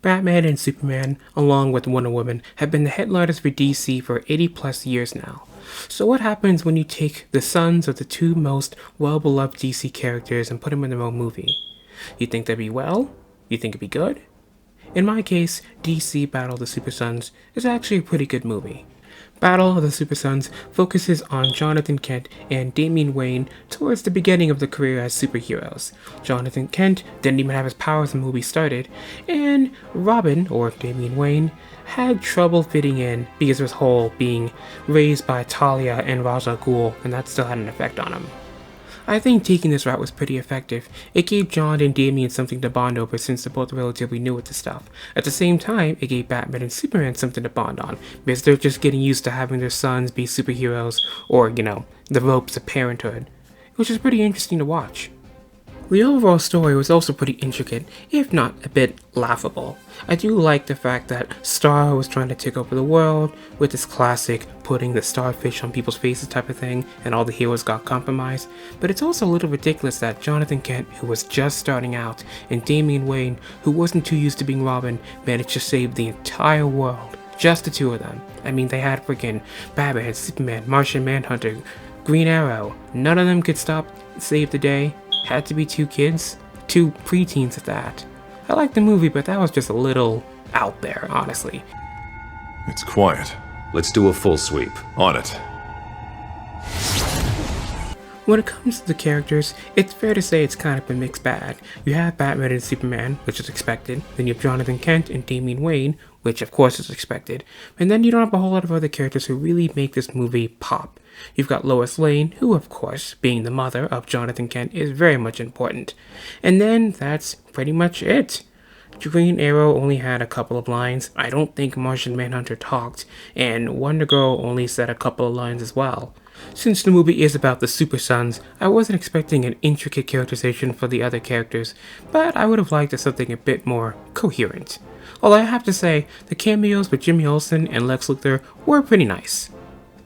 Batman and Superman, along with Wonder Woman, have been the headliners for DC for 80 plus years now. So what happens when you take the sons of the two most well-beloved DC characters and put them in their own movie? You think they'd be well? You think it'd be good? In my case, DC Battle of the Super Sons is actually a pretty good movie. Battle of the Super Sons focuses on Jonathan Kent and Damian Wayne towards the beginning of their career as superheroes. Jonathan Kent didn't even have his powers when the movie started, and Robin, or Damian Wayne, had trouble fitting in because of his whole being raised by Talia and Ra's al Ghul, and that still had an effect on him. I think taking this route was pretty effective. It gave John and Damian something to bond over since they're both relatively new with the stuff. At the same time, it gave Batman and Superman something to bond on, because they're just getting used to having their sons be superheroes, or, the ropes of parenthood, which is pretty interesting to watch. The overall story was also pretty intricate, if not a bit laughable. I do like the fact that Star was trying to take over the world with this classic putting the starfish on people's faces type of thing, and all the heroes got compromised, but it's also a little ridiculous that Jonathan Kent, who was just starting out, and Damian Wayne, who wasn't too used to being Robin, managed to save the entire world. Just the two of them. I mean, they had freaking Batman, Superman, Martian Manhunter, Green Arrow. None of them could save the day. Had to be two kids, two preteens at that. I liked the movie, but that was just a little out there, honestly. It's quiet. Let's do a full sweep. On it. When it comes to the characters, it's fair to say it's kind of a mixed bag. You have Batman and Superman, which is expected, then you have Jonathan Kent and Damian Wayne, which of course is expected, and then you don't have a whole lot of other characters who really make this movie pop. You've got Lois Lane, who of course, being the mother of Jonathan Kent, is very much important. And then that's pretty much it. Green Arrow only had a couple of lines. I don't think Martian Manhunter talked, and Wonder Girl only said a couple of lines as well. Since the movie is about the Super Sons, I wasn't expecting an intricate characterization for the other characters, but I would have liked something a bit more coherent. Although I have to say, the cameos with Jimmy Olsen and Lex Luthor were pretty nice.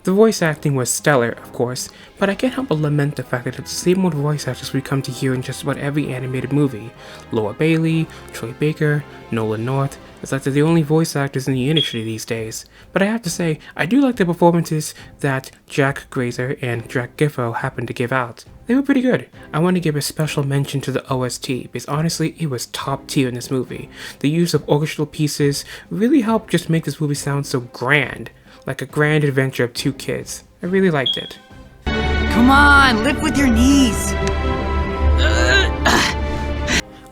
The voice acting was stellar, of course, but I can't help but lament the fact that it's the same old voice actors we come to hear in just about every animated movie. Laura Bailey, Troy Baker, Nolan North. It's like they're the only voice actors in the industry these days. But I have to say, I do like the performances that Jack Grazer and Jack Giffo happened to give out. They were pretty good. I want to give a special mention to the OST, because honestly, it was top tier in this movie. The use of orchestral pieces really helped just make this movie sound so grand. Like a grand adventure of two kids. I really liked it. Come on, lift with your knees!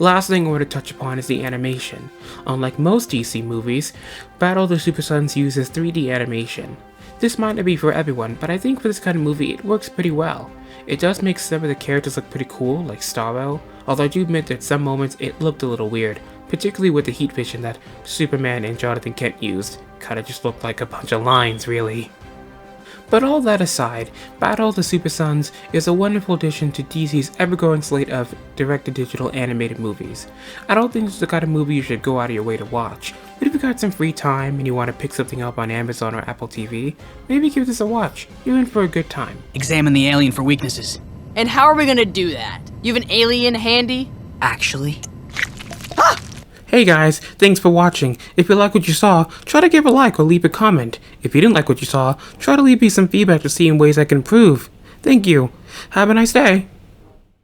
Last thing I want to touch upon is the animation. Unlike most DC movies, Battle of the Super Sons uses 3D animation. This might not be for everyone, but I think for this kind of movie it works pretty well. It does make some of the characters look pretty cool, like Starro, although I do admit that at some moments it looked a little weird, particularly with the heat vision that Superman and Jonathan Kent used. Kinda just looked like a bunch of lines, really. But all that aside, Battle of the Super Sons is a wonderful addition to DC's ever-growing slate of direct-to-digital animated movies. I don't think it's the kind of movie you should go out of your way to watch, but if you got some free time and you want to pick something up on Amazon or Apple TV, maybe give this a watch. You're in for a good time. Examine the alien for weaknesses. And how are we gonna do that? You have an alien handy? Actually... Hey guys, thanks for watching. If you like what you saw, try to give a like or leave a comment. If you didn't like what you saw, try to leave me some feedback to see in ways I can improve. Thank you. Have a nice day.